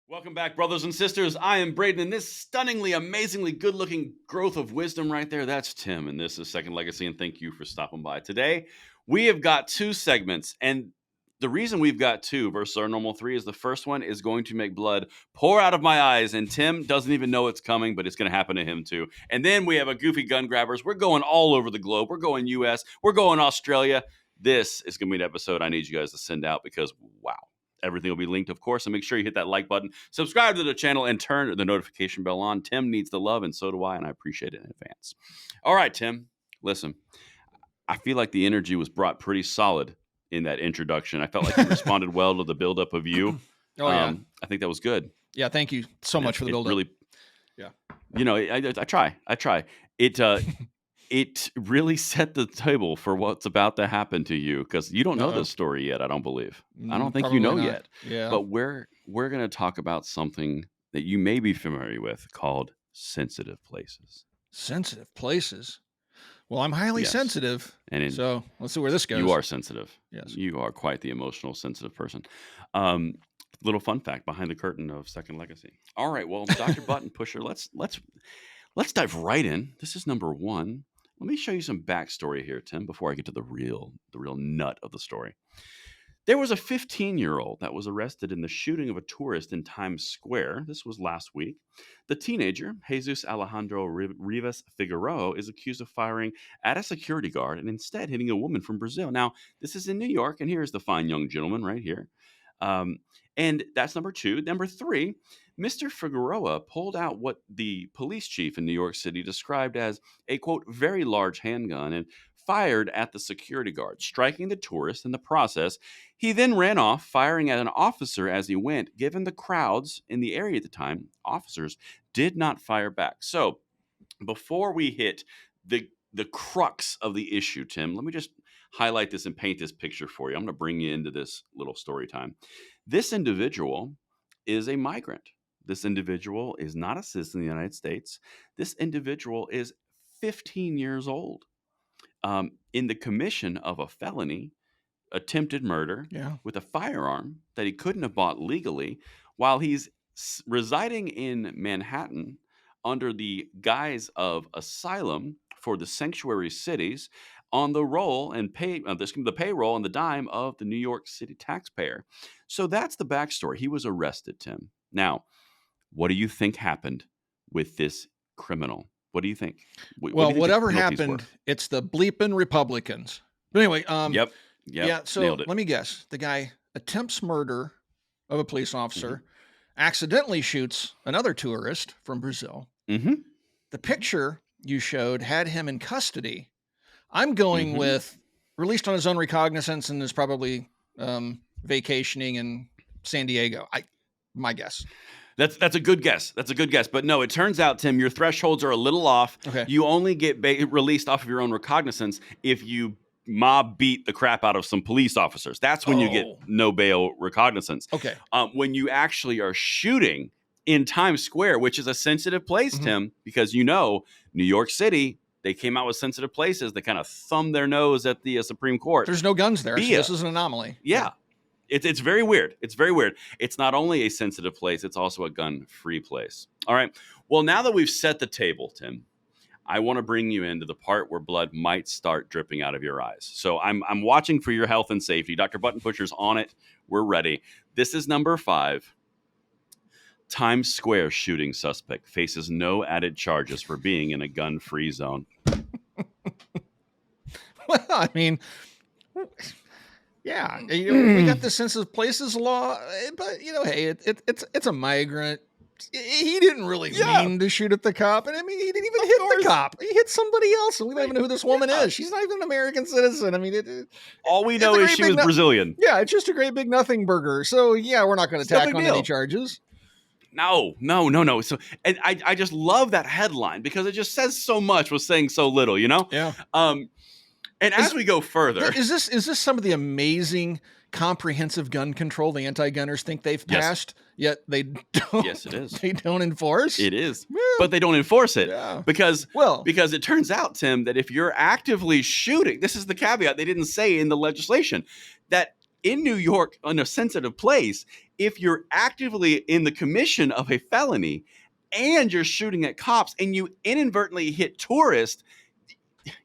Welcome back, brothers and sisters. I am Braden, and this stunningly, amazingly good-looking growth of wisdom right there, that's Tim, and this is Second Legacy, and thank you for stopping by. Today, we have got two segments, and the reason we've got two versus our normal three is the first one is going to make blood pour out of my eyes, and Tim doesn't even know it's coming, but it's going to happen to him too. And then we have a goofy gun grabbers. We're going all over the globe. We're going U.S. We're going Australia. This is going to be an episode I need you guys to send out because, wow. Everything will be linked, of course, and make sure you hit that like button, subscribe to the channel, and turn the notification bell on. Tim needs the love, and so do I, and I appreciate it in advance. All right, Tim, listen. I feel like the energy was brought pretty solid in that introduction. I felt like you responded well to the buildup of you. Yeah. I think that was good. Yeah, thank you so much for the buildup. Really, yeah. You know, I try. It really set the table for what's about to happen to you because you don't know this story yet, I don't believe. I don't think you know yet. Yeah. But we're going to talk about something that you may be familiar with called sensitive places. Sensitive places? Well, I'm highly sensitive, so let's see where this goes. You are sensitive. Yes. You are quite the emotional, sensitive person. Little fun fact behind the curtain of Second Legacy. All right, well, Dr. Button Pusher, let's dive right in. This is number one. Let me show you some backstory here, Tim, before I get to the real nut of the story. There was a 15-year-old that was arrested in the shooting of a tourist in Times Square. This was last week. The teenager, Jesus Alejandro Rivas Figueroa, is accused of firing at a security guard and instead hitting a woman from Brazil. Now, this is in New York, and here's the fine young gentleman right here. And that's number two. Number three, Mr. Figueroa pulled out what the police chief in New York City described as a, quote, very large handgun and fired at the security guard, striking the tourist in the process. He then ran off, firing at an officer as he went. Given the crowds in the area at the time, officers did not fire back. So before we hit the crux of the issue, Tim, let me just highlight this and paint this picture for you. I'm going to bring you into this little story time. This individual is a migrant. This individual is not a citizen of the United States. This individual is 15 years old. In the commission of a felony, attempted murder with a firearm that he couldn't have bought legally while he's residing in Manhattan under the guise of asylum for the sanctuary cities on the roll and the payroll and the dime of the New York City taxpayer. So that's the backstory. He was arrested, Tim. Now, what do you think happened with this criminal? What do you think? Whatever happened, it's the bleeping Republicans. But anyway, Yep. Yeah. So let me guess. The guy attempts murder of a police officer, accidentally shoots another tourist from Brazil. Mm-hmm. The picture you showed had him in custody. I'm going with released on his own recognizance and is probably vacationing in San Diego. My guess. That's a good guess. That's a good guess. But no, it turns out, Tim, your thresholds are a little off. Okay. You only get released off of your own recognizance if you mob beat the crap out of some police officers. That's when you get no bail recognizance. Okay. When you actually are shooting in Times Square, which is a sensitive place, Tim, because New York City, they came out with sensitive places. They kind of thumbed their nose at the Supreme Court. There's no guns there. So this is an anomaly. Yeah. It's very weird. It's very weird. It's not only a sensitive place, it's also a gun-free place. All right. Well, now that we've set the table, Tim, I want to bring you into the part where blood might start dripping out of your eyes. So I'm watching for your health and safety. Dr. Button Pusher's on it. We're ready. This is number 5. Times Square shooting suspect faces no added charges for being in a gun-free zone. Well, I mean... Yeah, we got the sensitive places law, but hey, it's a migrant. He didn't really mean to shoot at the cop, and I mean, he didn't even hit the cop. He hit somebody else, and we don't even know who this woman is. She's not even an American citizen. I mean, all we know is she was Brazilian. Yeah, it's just a great big nothing burger. So yeah, we're not going to tack on any charges. No. So, and I just love that headline because it just says so much with saying so little. Yeah. And as we go further, is this some of the amazing comprehensive gun control the anti-gunners think they've passed, yet they don't? Yes, it is. They don't enforce. It is, but they don't enforce it because it turns out, Tim, that if you're actively shooting, this is the caveat they didn't say in the legislation, that in New York, in a sensitive place, if you're actively in the commission of a felony and you're shooting at cops and you inadvertently hit tourists,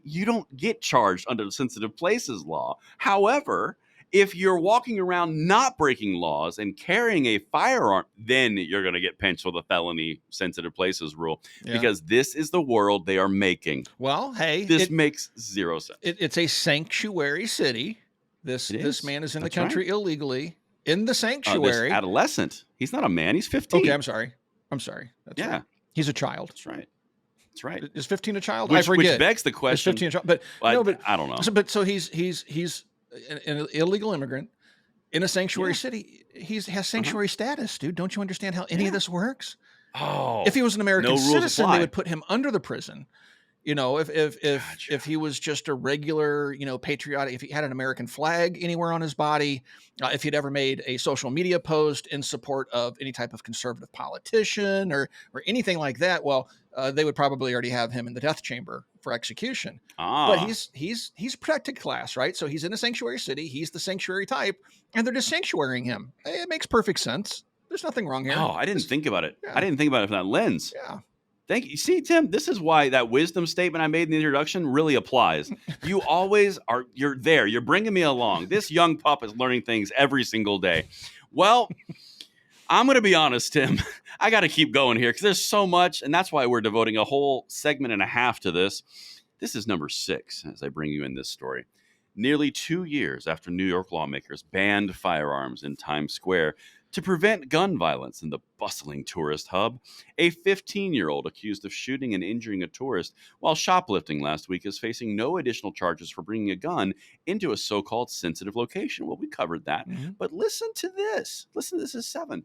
you don't get charged under the sensitive places law. However, if you're walking around not breaking laws and carrying a firearm, then you're going to get pinched with a felony sensitive places rule, because this is the world they are making. Well, hey, this makes zero sense. It's a sanctuary city. This man is in the country illegally in the sanctuary. This adolescent. He's not a man. He's 15. Okay, I'm sorry. That's right. He's a child. That's right. Is 15 a child? I forget. Which begs the question. Is 15 a child? But no, but I don't know. So he's an illegal immigrant in a sanctuary city. He has sanctuary status, dude. Don't you understand how any of this works? Oh, if he was an American citizen, they would put him under the prison. You know, if he was just a regular, patriotic, if he had an American flag anywhere on his body, if he'd ever made a social media post in support of any type of conservative politician or anything like that, well, they would probably already have him in the death chamber for execution. But he's a protected class, right? So he's in a sanctuary city. He's the sanctuary type, and they're just sanctuarying him. It makes perfect sense. There's nothing wrong here. Oh, I didn't think about it. Yeah. I didn't think about it from that lens. Yeah. Thank you. See, Tim, this is why that wisdom statement I made in the introduction really applies. You always are. You're there. You're bringing me along. This young pup is learning things every single day. Well, I'm going to be honest, Tim. I got to keep going here because there's so much, and that's why we're devoting a whole segment and a half to this. This is number 6 as I bring you in this story. Nearly 2 years after New York lawmakers banned firearms in Times Square to prevent gun violence in the bustling tourist hub, a 15-year-old accused of shooting and injuring a tourist while shoplifting last week is facing no additional charges for bringing a gun into a so-called sensitive location. Well, we covered that. Mm-hmm. But listen to this. This is 7.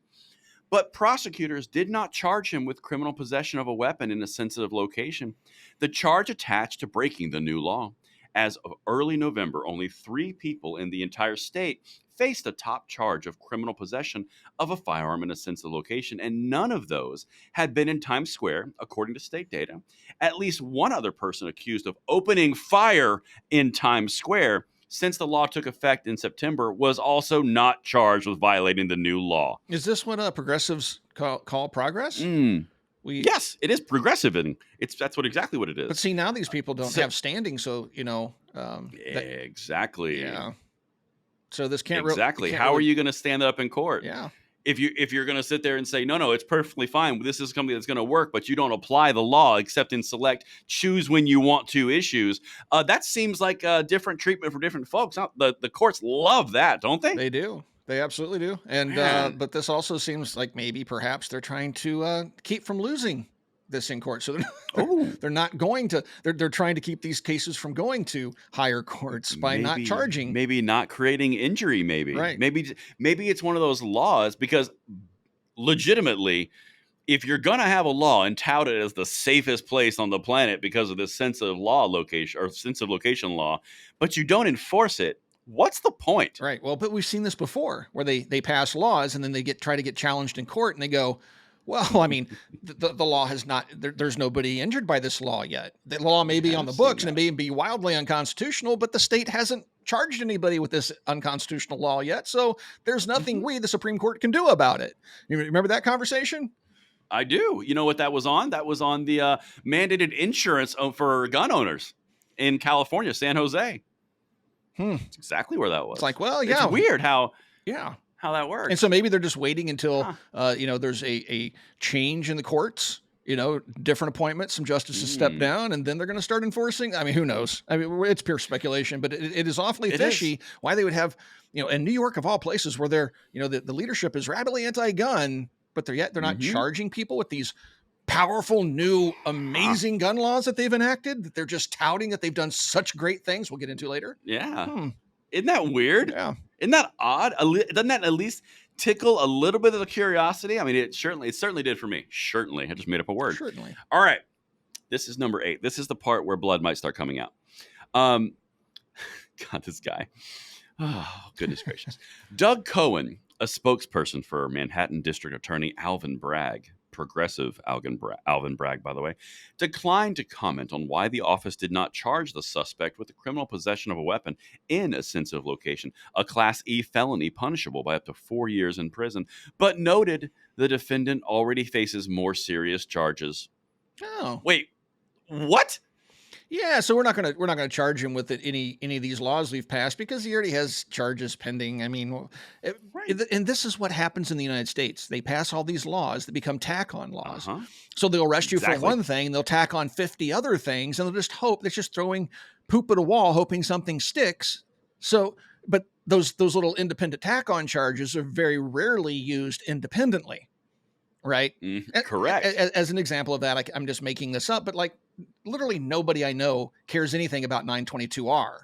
But prosecutors did not charge him with criminal possession of a weapon in a sensitive location. The charge attached to breaking the new law. As of early November, only 3 people in the entire state faced a top charge of criminal possession of a firearm in a sensitive location, and none of those had been in Times Square, according to state data. At least one other person accused of opening fire in Times Square since the law took effect in September was also not charged with violating the new law. Is this what progressives call progress? Yes, it is progressive, and that's exactly what it is. But see, now these people don't have standing, so exactly. Yeah. So this can't exactly. How are you going to stand up in court? Yeah. If you're going to sit there and say no, it's perfectly fine. This is something that's going to work, but you don't apply the law except in select choose when you want to issues. That seems like a different treatment for different folks. The courts love that, don't they? They do. They absolutely do. And but this also seems like perhaps they're trying to keep from losing this in court. So they're not going to. They're trying to keep these cases from going to higher courts by not charging. Maybe not creating injury. Maybe right. Maybe it's one of those laws because legitimately, if you're gonna have a law and tout it as the safest place on the planet because of this sensitive location law, but you don't enforce it. What's the point? Right. Well, but we've seen this before where they pass laws and then they try to get challenged in court and they go, well, I mean, the law has not, there's nobody injured by this law yet. The law may be on the books and it may be wildly unconstitutional, but the state hasn't charged anybody with this unconstitutional law yet. So there's nothing the Supreme Court can do about it. You remember that conversation? I do. You know what that was on? That was on the mandated insurance for gun owners in California, San Jose. That's exactly where that was. It's like, well, yeah. It's weird how that works. And so maybe they're just waiting until, there's a change in the courts, different appointments, some justices step down, and then they're going to start enforcing. I mean, who knows? I mean, it's pure speculation, but it is awfully fishy why they would have, in New York of all places where they're, the leadership is radically anti-gun, but they're not charging people with these powerful, new, amazing gun laws that they've enacted, that they're just touting that they've done such great things we'll get into later. Yeah. Isn't that weird? Yeah. Isn't that odd? Doesn't that at least tickle a little bit of the curiosity? I mean, it certainly did for me. Certainly. I just made up a word. Certainly. All right. This is number 8. This is the part where blood might start coming out. God, this guy. Oh, goodness gracious. Doug Cohen, a spokesperson for Manhattan District Attorney Alvin Bragg, progressive Alvin Bragg, by the way, declined to comment on why the office did not charge the suspect with the criminal possession of a weapon in a sensitive location, a Class E felony punishable by up to 4 years in prison, but noted the defendant already faces more serious charges. Oh. Wait, what? Yeah, so we're not gonna charge him with any of these laws we've passed because he already has charges pending. I mean, Right. and this is what happens in the United States. They pass all these laws that become tack-on Uh laws. huh. So they'll arrest you for Exactly. one thing, and they'll tack on 50 other things, and they'll just hope they're just throwing poop at a wall, hoping something sticks. So, but those little independent tack-on charges are very rarely used independently, right? Correct. As an example of that, I'm just making this up, but like literally nobody I know cares anything about 922R.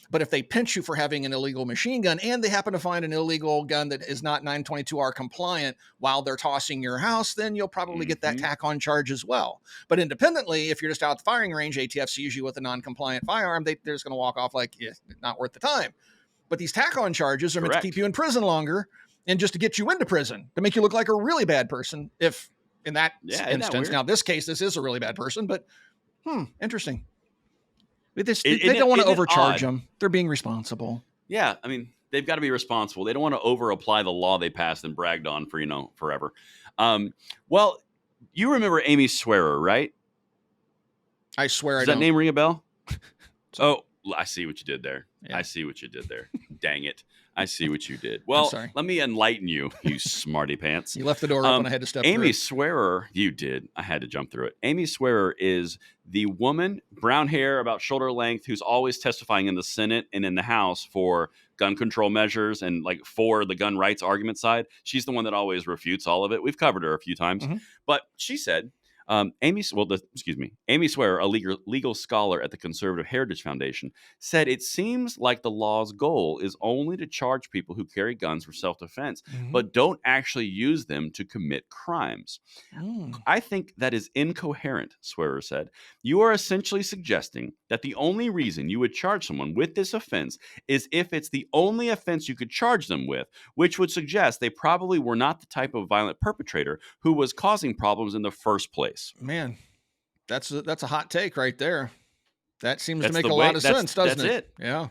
But if they pinch you for having an illegal machine gun and they happen to find an illegal gun that is not 922R compliant while they're tossing your house, then you'll probably get that Hmm. tack on charge as well. But independently, if you're just out at the firing range, ATF sees you with a non compliant firearm, they're just going to walk off like, yeah, not worth the time. But these tack on charges are meant to keep Correct. you in prison longer and just to get you into prison to make you look like a really bad person. If in that Yeah, isn't that instance, weird? now this case, this is a really bad person, but interesting. They Isn't don't want to isn't it overcharge odd? them. They're being responsible. Yeah, I mean, they've got to be responsible. They don't want to over apply the law they passed and bragged on for, forever. Um, well, you remember Amy Swearer, right? I swear I Does that don't. name ring a bell? So, Oh, I see what you did there. yeah. I see what you did there. Dang it. I see what you did. I'm Well, sorry. let me enlighten you, you smarty pants. You left the door open. I had to step through Amy it. Swearer, you did. I had to jump through it. Amy Swearer is the woman, brown hair, about shoulder length, who's always testifying in the Senate and in the House for gun control measures and like for the gun rights argument side. She's the one that always refutes all of it. We've covered her a few times, Mhm. but she said, Amy Swearer, a legal scholar at the Conservative Heritage Foundation, said it seems like the law's goal is only to charge people who carry guns for self-defense, Mhm. but don't actually use them to commit crimes. Mm. I think that is incoherent, Swearer said. You are essentially suggesting that the only reason you would charge someone with this offense is if it's the only offense you could charge them with, which would suggest they probably were not the type of violent perpetrator who was causing problems in the first place. Man, that's a hot take right there. That seems to That's make the a way. lot of sense, doesn't That's it? it. Yeah.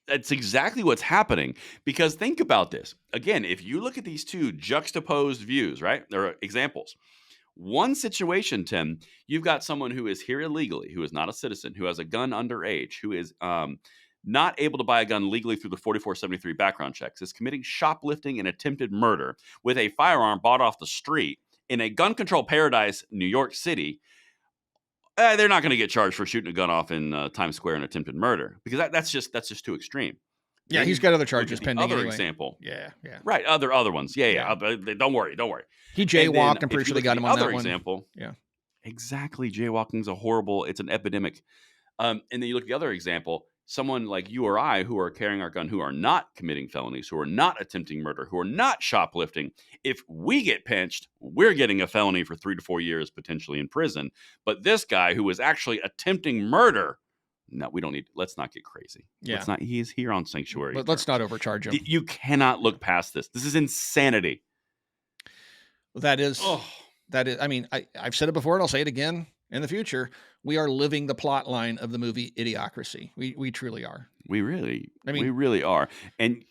That's exactly what's happening. Because think about this. Again, if you look at these two juxtaposed views, right? There are examples. One situation, Tim, you've got someone who is here illegally, who is not a citizen, who has a gun underage, who is not able to buy a gun legally through the 4473 background checks, is committing shoplifting and attempted murder with a firearm bought off the street in a gun control paradise, New York City. They're not going to get charged for shooting a gun off in Times Square and attempted murder because that's just too extreme. Yeah, Then he's you got other look charges at the pending other anyway. example. Yeah. Right, other ones. Yeah. Yeah. Don't worry. He And then jaywalked. I'm if pretty you sure they look got at him the on other that one. example, Yeah. exactly, jaywalking's it's an epidemic. And then you look at the other example, someone like you or I who are carrying our gun, who are not committing felonies, who are not attempting murder, who are not shoplifting. If we get pinched, we're getting a felony for 3 to 4 years, potentially in prison. But this guy who was actually attempting murder, no, we don't need. Let's not get crazy. Yeah. He's here on sanctuary. But let's terms. not overcharge him. You cannot look past this. This is insanity. That is, Oh, I mean, I've said it before and I'll say it again in the future. We are living the plot line of the movie Idiocracy. We truly are. we really are. And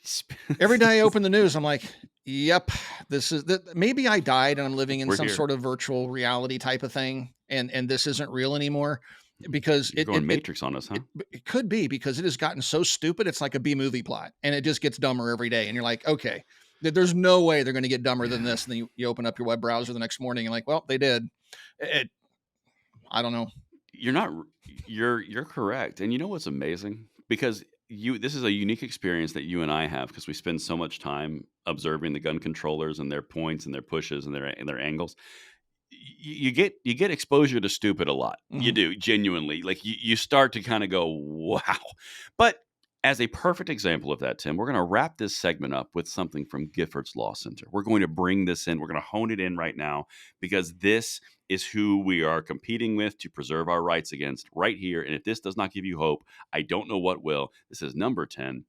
Every day I open the news, I'm like, yep, this is that. Maybe I died and I'm living in We're some here. sort of virtual reality type of thing. And this isn't real anymore because you're going Matrix on us, huh? it could be because it has gotten so stupid. It's like a B movie plot and it just gets dumber every day. And you're like, okay, there's no way they're going to get dumber than this. And then you open up your web browser the next morning and like, well, they did. I don't know. You're correct. And you know what's amazing? Because this is a unique experience that you and I have because we spend so much time observing the gun controllers and their points and their pushes and their angles. You get exposure to stupid a lot. You Mhm. do, genuinely. Like you start to kind of go, wow. But as a perfect example of that, Tim, we're going to wrap this segment up with something from Giffords Law Center. We're going to bring this in. We're going to hone it in right now because this is who we are competing with to preserve our rights against right here. And if this does not give you hope, I don't know what will. This is number 10.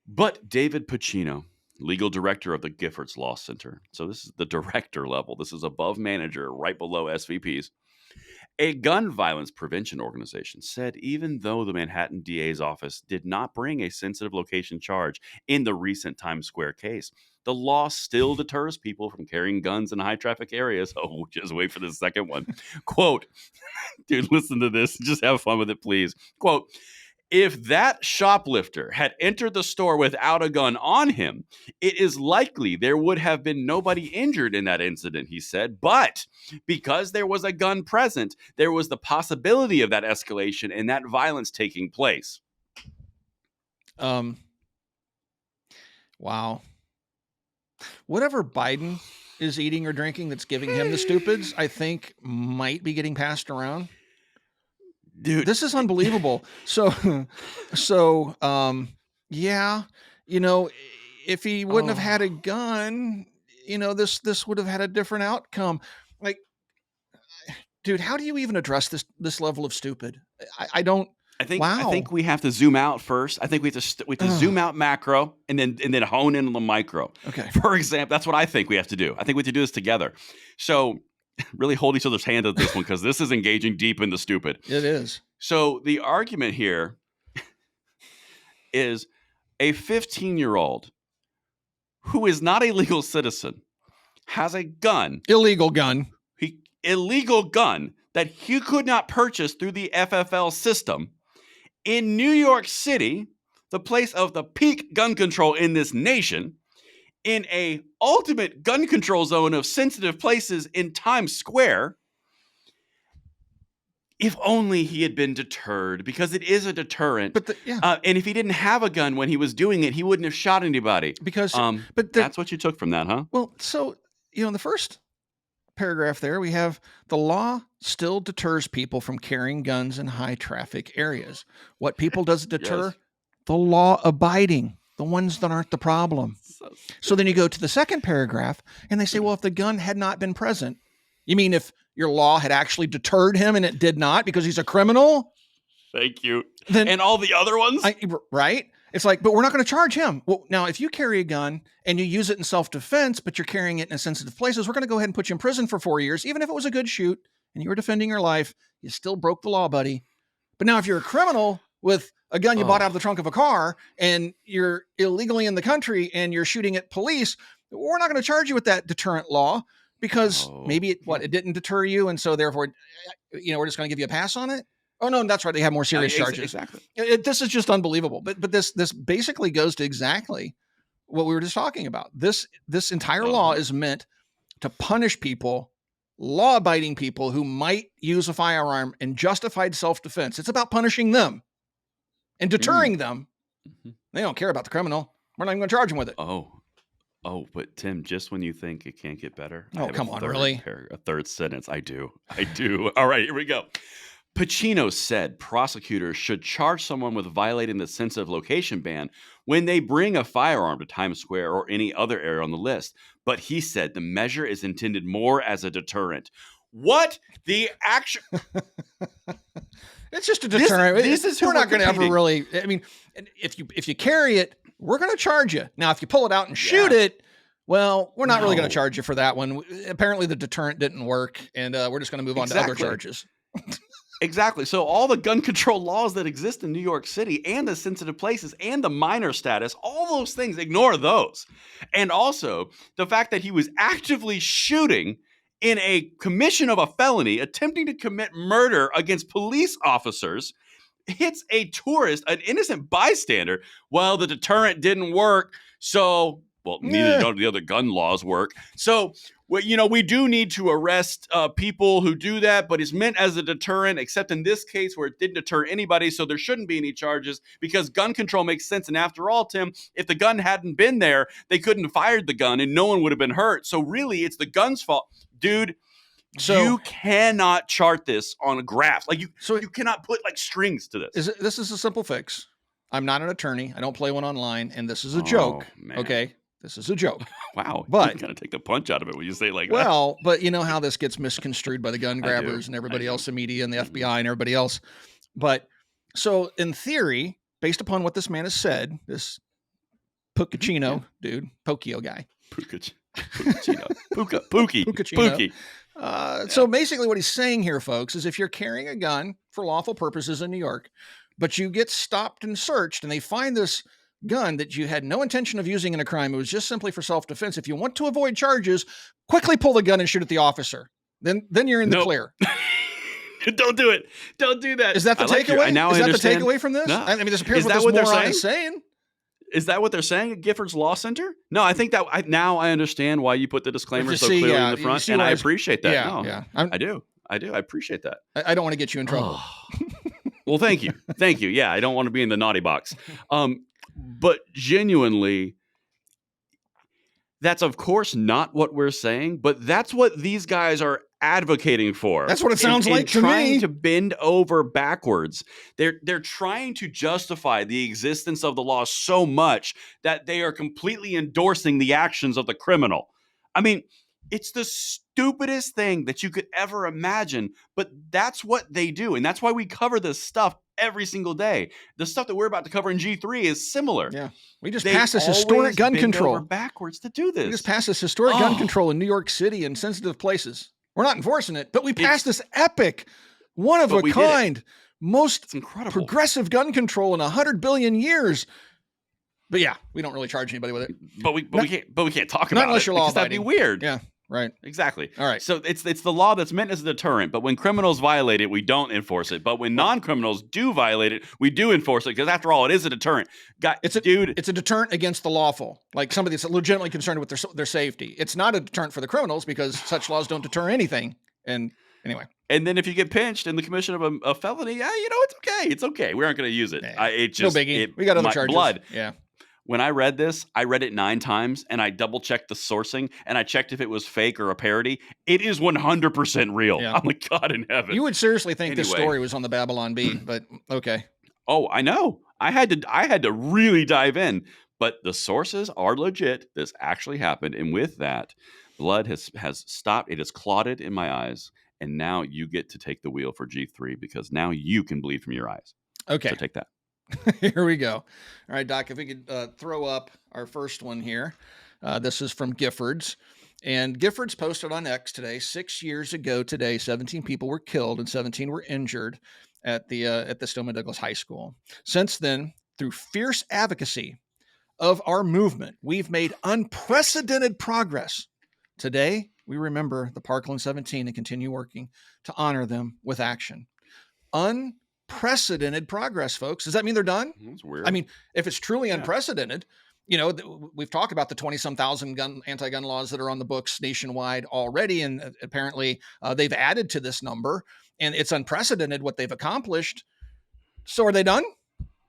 But David Pacino, legal director of the Giffords Law Center. So this is the director level. This is above manager, right below SVPs. A gun violence prevention organization said even though the Manhattan DA's office did not bring a sensitive location charge in the recent Times Square case, the law still deters people from carrying guns in high traffic areas. Oh, just wait for the second one. Quote, dude, listen to this. Just have fun with it, please. Quote, if that shoplifter had entered the store without a gun on him, it is likely there would have been nobody injured in that incident, he said. But because there was a gun present, there was the possibility of that escalation and that violence taking place. Wow. Whatever Biden is eating or drinking that's giving him the stupids, I think might be getting passed around. Dude, this is unbelievable. Yeah, if he wouldn't have had a gun, this would have had a different outcome. Like, dude, how do you even address this level of stupid? I don't. I think Wow. we have to zoom out first. I think we have to zoom out macro and then hone in on the micro. Okay. For example, that's what I think we have to do. I think we have to do this together. So really hold each other's hand at this one because this is engaging deep in the stupid. It is. So the argument here is a 15-year-old who is not a legal citizen has a gun. Illegal gun. Illegal gun that he could not purchase through the FFL system in New York City, the place of the peak gun control in this nation, in a ultimate gun control zone of sensitive places in Times Square. If only he had been deterred, because it is a deterrent. But and if he didn't have a gun when he was doing it, he wouldn't have shot anybody. Because, that's what you took from that, huh? Well, so in the first paragraph there, we have the law still deters people from carrying guns in high traffic areas. What people does it deter? Yes. The law abiding, the ones that aren't the problem. So then you go to the second paragraph and they say, well, if the gun had not been present, you mean if your law had actually deterred him and it did not because he's a criminal? Thank you. And all the other ones? Right? It's like, but we're not going to charge him. Well, now, if you carry a gun and you use it in self-defense, but you're carrying it in sensitive places, we're going to go ahead and put you in prison for 4 years. Even if it was a good shoot and you were defending your life, you still broke the law, buddy. But now if you're a criminal with a gun you bought out of the trunk of a car and you're illegally in the country and you're shooting at police, we're not going to charge you with that deterrent law because maybe it didn't deter you. And so therefore, we're just going to give you a pass on it. Oh, no, that's right. They have more serious charges. Exactly. This is just unbelievable. But this basically goes to exactly what we were just talking about. This entire law is meant to punish people, law-abiding people who might use a firearm in justified self-defense. It's about punishing them and deterring them. Mm-hmm. They don't care about the criminal. We're not even going to charge them with it. Oh, but Tim, just when you think it can't get better. Oh, come on, really? A third sentence. I do. All right, here we go. Pacino said prosecutors should charge someone with violating the sensitive location ban when they bring a firearm to Times Square or any other area on the list. But he said the measure is intended more as a deterrent. What the action? It's just a deterrent. This is who we're not going to ever really. I mean, if you carry it, we're going to charge you. Now, if you pull it out and shoot it, well, we're not really going to charge you for that one. Apparently, the deterrent didn't work, and we're just going to move on to other charges. Exactly. So all the gun control laws that exist in New York City and the sensitive places and the minor status, all those things, ignore those. And also the fact that he was actively shooting in a commission of a felony, attempting to commit murder against police officers, hits a tourist, an innocent bystander, well, the deterrent didn't work. So, neither do the other gun laws work. So, we do need to arrest people who do that, but it's meant as a deterrent, except in this case where it didn't deter anybody, so there shouldn't be any charges because gun control makes sense. And after all, Tim, if the gun hadn't been there, they couldn't have fired the gun and no one would have been hurt. So really, it's the gun's fault. Dude, you cannot chart this on a graph. You cannot put strings to this. This is a simple fix. I'm not an attorney. I don't play one online, and this is a joke. Man. Okay? This is a joke. Wow. But you kind of take the punch out of it when you say that. Well, but you know how this gets misconstrued by the gun grabbers and everybody else, the media and the FBI and everybody else. But so in theory, based upon what this man has said, this Puccino dude, Pocchio guy. Puccino. Pookie. Puccino. So basically what he's saying here, folks, is if you're carrying a gun for lawful purposes in New York, but you get stopped and searched and they find this gun that you had no intention of using in a crime, it was just simply for self-defense. If you want to avoid charges, quickly pull the gun and shoot at the officer. Then you're in the clear. Don't do it. Don't do that. Is that the takeaway? Now is I that understand. the takeaway from this? No. I mean, this appears what this they're moron saying? is saying. Is that what they're saying at Giffords Law Center? No, I think that now I understand why you put the disclaimer so clearly in the front, and I appreciate that. Yeah. I do. I appreciate that. I don't want to get you in trouble. Well, thank you. Thank you. Yeah, I don't want to be in the naughty box. But genuinely, that's of course not what we're saying, but that's what these guys are advocating for. That's what it sounds like to me. Trying to bend over backwards. They're trying to justify the existence of the law so much that they are completely endorsing the actions of the criminal. I mean, it's the stupidest thing that you could ever imagine, but that's what they do. And that's why we cover this stuff every single day. The stuff that we're about to cover in G3 is similar. Yeah. We just passed this historic gun control. Over backwards to do this. We just passed this historic gun control in New York City and sensitive places. We're not enforcing it, but we passed this epic, one of a kind, most incredible progressive gun control in 100 billion years. But yeah, we don't really charge anybody with it. But we can't talk about it unless you're law because that'd be weird. Yeah, right. Exactly. All right. So it's the law that's meant as a deterrent, but when criminals violate it, we don't enforce it. But when non-criminals do violate it, we do enforce it because after all, it is a deterrent. It's a deterrent against the lawful, like somebody that's legitimately concerned with their safety. It's not a deterrent for the criminals because such laws don't deter anything. And anyway. And then if you get pinched in the commission of a felony, it's okay. It's okay. We aren't going to use it. It's just no biggie. We got other charges. Blood. Yeah. When I read this, I read it 9 times and I double checked the sourcing and I checked if it was fake or a parody. It is 100% real. Yeah. I'm like, God in heaven. You would seriously think this story was on the Babylon Bee, but okay. Oh, I know. I had to really dive in, but the sources are legit. This actually happened. And with that, blood has stopped. It has clotted in my eyes. And now you get to take the wheel for G3 because now you can bleed from your eyes. Okay. So take that. Here we go. All right, Doc, if we could throw up our first one here. This is from Giffords. And Giffords posted on X today, 6 years ago today, 17 people were killed and 17 were injured at the Stoneman Douglas High School. Since then, through fierce advocacy of our movement, we've made unprecedented progress. Today, we remember the Parkland 17 and continue working to honor them with action. Unprecedented progress, folks. Does that mean they're done? That's weird. I mean, if it's truly unprecedented, we've talked about the 20-some thousand anti-gun laws that are on the books nationwide already, and apparently they've added to this number, and it's unprecedented what they've accomplished. So are they done?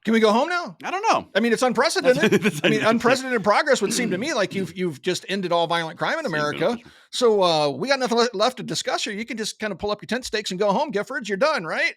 Can we go home now? I don't know. I mean, it's unprecedented. I mean, unprecedented progress would seem to me like you've just ended all violent crime in America. So we got nothing left to discuss here. You can just kind of pull up your tent stakes and go home, Giffords. You're done, right?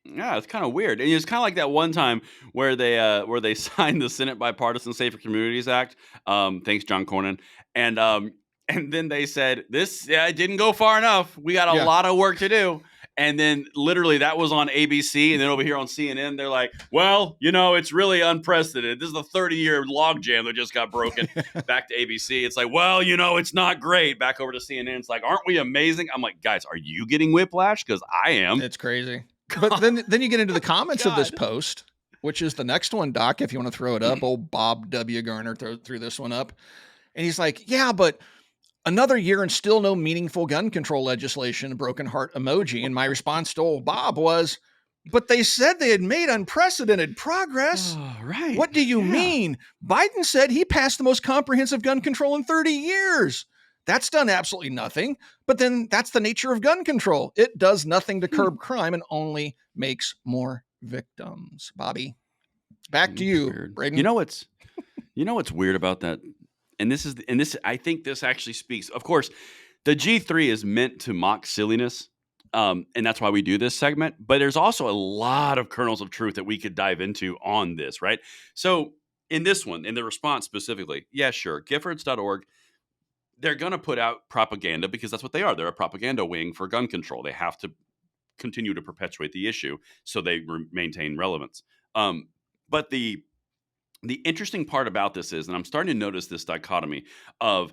Yeah, it's kind of weird. And it's kind of like that one time where they signed the Senate Bipartisan Safer Communities Act. Thanks, John Cornyn. And then they said, this didn't go far enough. We got a lot of work to do. And then literally that was on ABC. And then over here on CNN, they're like, well, it's really unprecedented. This is the 30-year logjam that just got broken. Back to ABC. It's like, well, it's not great. Back over to CNN. It's like, aren't we amazing? I'm like, guys, are you getting whiplash? Because I am. It's crazy. But then you get into the comments of this post, which is the next one, Doc, if you want to throw it up. Old Bob W. Garner threw this one up. And he's like, yeah, but another year and still no meaningful gun control legislation, broken heart emoji. And my response to old Bob was, but they said they had made unprecedented progress. Oh, right. What do you mean? Biden said he passed the most comprehensive gun control in 30 years. That's done absolutely nothing. But then that's the nature of gun control. It does nothing to curb crime and only makes more victims. Bobby, back to you, Braden. You know what's weird about that? And this I think this actually speaks. Of course, the G3 is meant to mock silliness. And that's why we do this segment. But there's also a lot of kernels of truth that we could dive into on this, right? So in this one, in the response specifically, yeah, sure, Giffords.org, they're going to put out propaganda because that's what they are. They're a propaganda wing for gun control. They have to continue to perpetuate the issue so they maintain relevance. But the The interesting part about this is, and I'm starting to notice this dichotomy of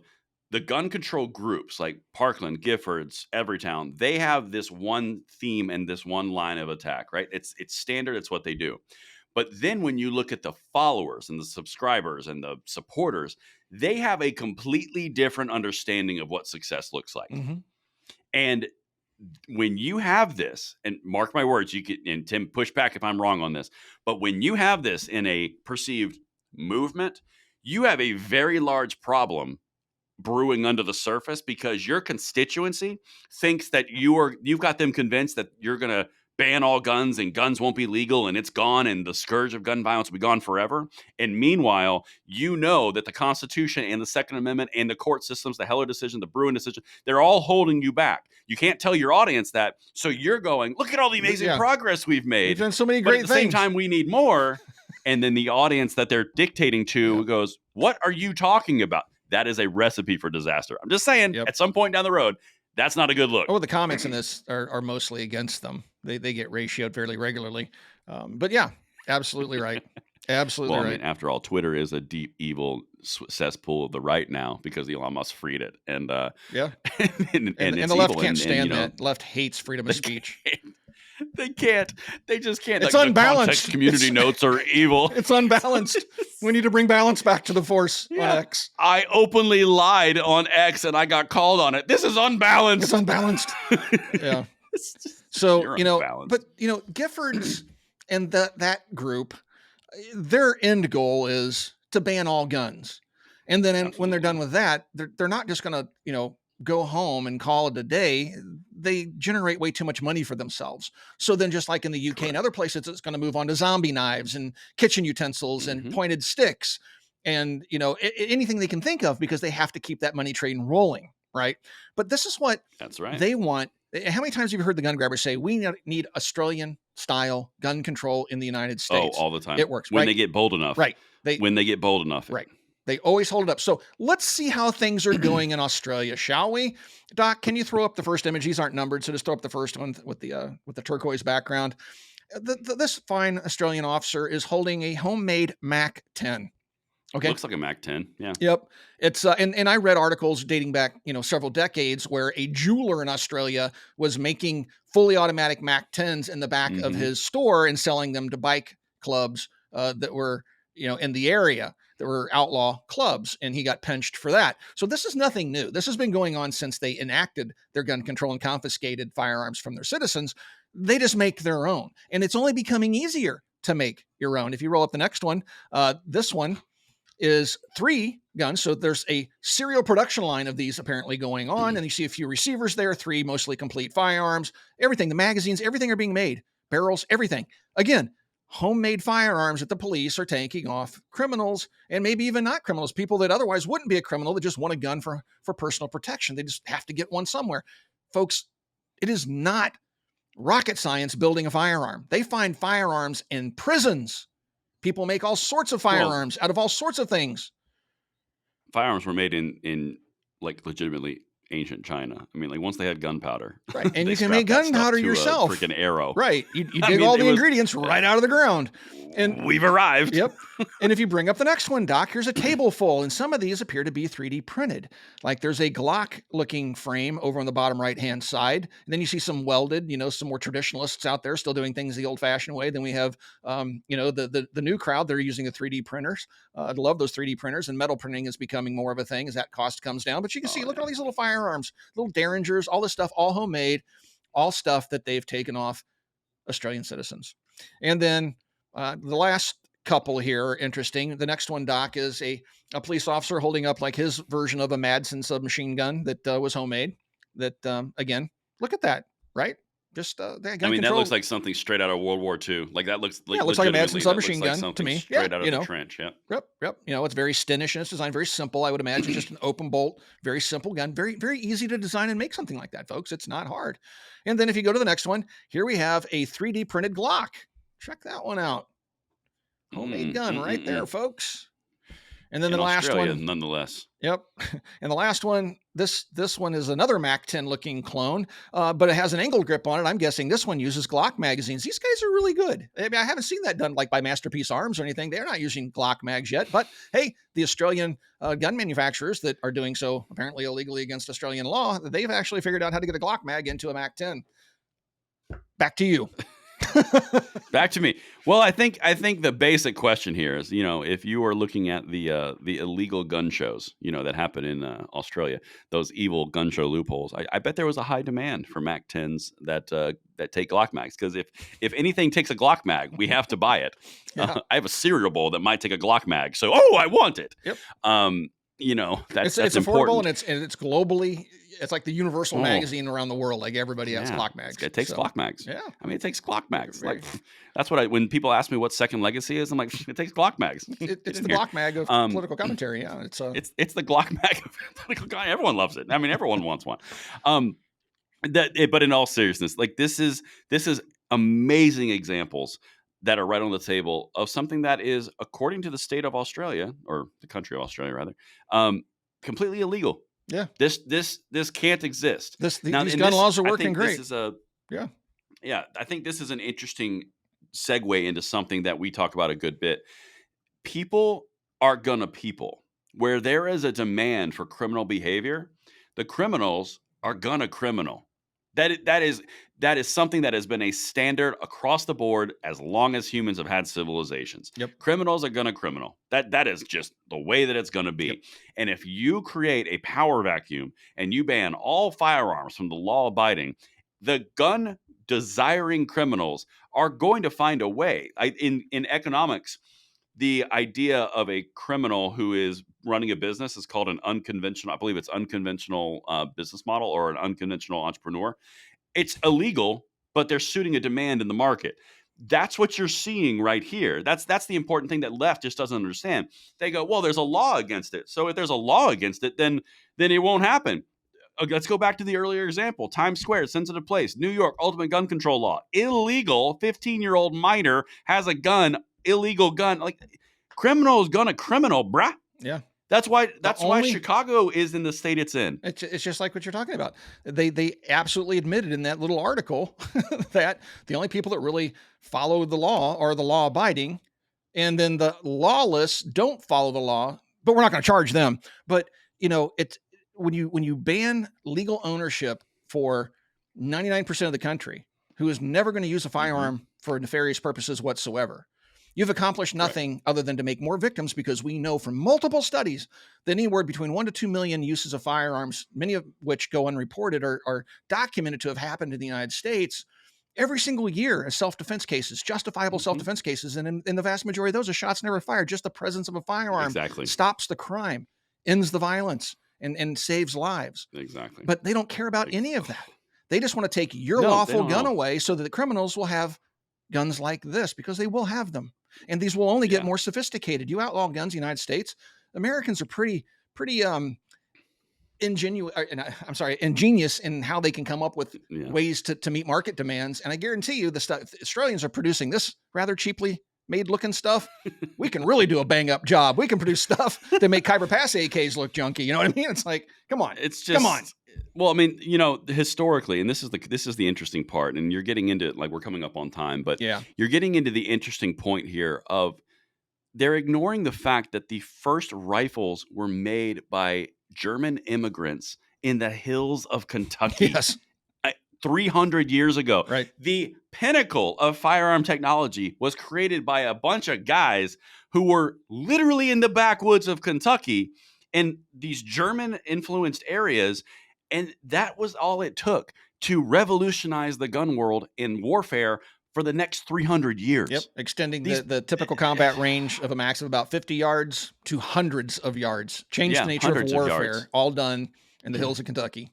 the gun control groups like Parkland, Giffords, Everytown, they have this one theme and this one line of attack, right? It's standard, it's what they do. But then when you look at the followers and the subscribers and the supporters, they have a completely different understanding of what success looks like. Mhm. And when you have this, and mark my words, you can, and Tim, push back if I'm wrong on this, but when you have this in a perceived movement, you have a very large problem brewing under the surface because your constituency thinks that you've got them convinced that you're going to ban all guns and guns won't be legal and it's gone and the scourge of gun violence will be gone forever. And meanwhile, you know that the Constitution and the Second Amendment and the court systems, the Heller decision, the Bruin decision, they're all holding you back. You can't tell your audience that. So you're going, look at all the amazing progress we've made. We've done so many but great at the things. same time, we need more. And then the audience that they're dictating to goes, what are you talking about? That is a recipe for disaster. I'm just saying, at some point down the road, that's not a good look. Oh, the comments in this are mostly against them. They get ratioed fairly regularly. But yeah, absolutely right. Absolutely well, right. I mean, after all, Twitter is a deep, evil cesspool of the right now because Elon Musk freed it. And and the left can't stand that. Left hates freedom of speech. They can't. They just can't. It's like, unbalanced. The context community notes are evil. It's unbalanced. We need to bring balance back to the force on X. I openly lied on X and I got called on it. This is unbalanced. It's unbalanced. Yeah. So, but Giffords and that group, their end goal is to ban all guns. And then when they're done with that, they're not just going to, go home and call it a day. They generate way too much money for themselves. So then just like in the UK and other places, it's going to move on to zombie knives and kitchen utensils and pointed sticks and, anything they can think of because they have to keep that money train rolling. Right. But this is what they want. How many times have you heard the gun grabbers say, we need Australian style gun control in the United States? Oh, all the time. It works. When they get bold enough. Right. When they get bold enough. Right. They always hold it up. So let's see how things are going in Australia, shall we? Doc, can you throw up the first image? These aren't numbered, so just throw up the first one with the turquoise background. This fine Australian officer is holding a homemade Mac 10. Okay. Looks like a Mac 10. Yeah. Yep. It's and I read articles dating back, several decades where a jeweler in Australia was making fully automatic Mac 10s in the back of his store and selling them to bike clubs that were, in the area. That were outlaw clubs, and he got pinched for that. So this is nothing new. This has been going on since they enacted their gun control and confiscated firearms from their citizens. They just make their own, and it's only becoming easier to make your own. If you roll up the next one, this one is 3 guns. So there's a serial production line of these apparently going on, and you see a few receivers there, 3 mostly complete firearms, everything, the magazines, everything are being made, barrels, everything. Again, homemade firearms that the police are taking off criminals and maybe even not criminals, people that otherwise wouldn't be a criminal that just want a gun for personal protection. They just have to get one somewhere. Folks, it is not rocket science building a firearm. They find firearms in prisons. People make all sorts of firearms out of all sorts of things. Firearms were made in like legitimately ancient China. I mean, like once they had gunpowder, right? And you can make gunpowder yourself. Freaking arrow, right? You dig all the ingredients right out of the ground, and we've arrived. Yep. And if you bring up the next one, Doc, here's a table full, and some of these appear to be 3D printed. Like there's a Glock-looking frame over on the bottom right-hand side, and then you see some welded. Some more traditionalists out there still doing things the old-fashioned way. Then we have, the new crowd. They're using the 3D printers. I love those 3D printers, and metal printing is becoming more of a thing as that cost comes down. But you can see, look at all these little firearms, little Derringers, all this stuff, all homemade, all stuff that they've taken off Australian citizens. And then the last couple here are interesting. The next one, Doc, is a police officer holding up like his version of a Madsen submachine gun that was homemade. That, again, look at that, right? Just that gun control. That looks like something straight out of World War II. Like that looks like, it looks like a Madsen submachine gun to me. Straight out of the trench. Yeah. Yep. It's very Stinish in its design, very simple. I would imagine just an open bolt, very simple gun, very, very easy to design and make something like that, folks. It's not hard. And then if you go to the next one, here we have a 3D printed Glock. Check that one out. Homemade gun right there, folks. And then the last one, nonetheless. Yep. And the last one this one is another Mac 10 looking clone, but it has an angled grip on it. I'm guessing this one uses Glock magazines. These guys are really good. I mean, I haven't seen that done like by Masterpiece Arms or anything. They're not using Glock mags yet, but hey, the Australian gun manufacturers that are doing so apparently illegally against Australian law, they've actually figured out how to get a Glock mag into a Mac 10. Back to you. Back to me. Well, I think the basic question here is, if you are looking at the illegal gun shows, that happen in Australia, those evil gun show loopholes, I bet there was a high demand for Mac 10s that take Glock mags, because if anything takes a Glock mag, we have to buy it. Yeah. I have a cereal bowl that might take a Glock mag, so I want it. Yep. That's it's important. affordable, and it's globally. It's like the universal magazine around the world. Like everybody has Glock mags. It takes Glock mags. Yeah. I mean, it takes Glock mags. Like, that's what when people ask me what Second Legacy is, I'm like, it takes Glock mags. It's the Glock mag of political commentary. Yeah. It's the Glock mag of political commentary. Everyone loves it. I mean, everyone wants one. But in all seriousness, like this is amazing examples that are right on the table of something that is, according to the state of Australia, or the country of Australia rather, completely illegal. Yeah. This can't exist. These gun laws are working great. I think this is an interesting segue into something that we talk about a good bit. People are gonna people. Where there is a demand for criminal behavior, the criminals are gonna criminal. That is something that has been a standard across the board as long as humans have had civilizations. Yep. Criminals are gonna criminal. That is just the way that it's gonna be. Yep. And if you create a power vacuum and you ban all firearms from the law abiding, the gun desiring criminals are going to find a way. In economics, the idea of a criminal who is running a business is called an unconventional, I believe it's unconventional business model, or an unconventional entrepreneur. It's illegal, but they're suiting a demand in the market. That's what you're seeing right here. That's the important thing that left just doesn't understand. They go, well, there's a law against it. So if there's a law against it, then it won't happen. Let's go back to the earlier example. Times Square, sensitive place. New York, ultimate gun control law. Illegal. 15-year-old minor has a gun. Illegal gun. Like, criminal is gonna criminal, bruh. Yeah. That's why Chicago is in the state it's in. It's just like what you're talking about. They absolutely admitted in that little article that the only people that really follow the law are the law abiding, and then the lawless don't follow the law, but we're not going to charge them. But it's when you ban legal ownership for 99% of the country who is never going to use a firearm for nefarious purposes whatsoever, you've accomplished nothing other than to make more victims, because we know from multiple studies that anywhere between 1 to 2 million uses of firearms, many of which go unreported, are documented to have happened in the United States every single year as self-defense cases, justifiable self-defense cases. And in the vast majority of those are shots never fired. Just the presence of a firearm stops the crime, ends the violence, and saves lives. Exactly. But they don't care about any of that. They just want to take your lawful gun away so that the criminals will have guns like this, because they will have them. And these will only get more sophisticated. You outlaw guns in the United States, Americans are pretty ingenious in how they can come up with ways to meet market demands. And I guarantee you the Australians are producing this rather cheaply made looking stuff. We can really do a bang up job. We can produce stuff that make Khyber Pass AKs look junky. You know what I mean? It's like, come on. Come on. Well, I mean, historically, and this is the interesting part, and you're getting into, like, we're coming up on time, but you're getting into the interesting point here of they're ignoring the fact that the first rifles were made by German immigrants in the hills of Kentucky. Yes. 300 years ago. Right. The pinnacle of firearm technology was created by a bunch of guys who were literally in the backwoods of Kentucky in these German-influenced areas. And that was all it took to revolutionize the gun world in warfare for the next 300 years. Yep, extending the typical combat range of a max of about 50 yards to hundreds of yards. Changed the nature of warfare, all done in the hills of Kentucky.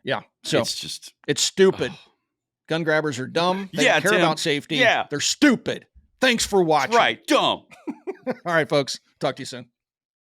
Yeah, so it's stupid. Gun grabbers are dumb. They don't care about safety. Yeah. They're stupid. Thanks for watching. That's right, dumb. All right, folks. Talk to you soon.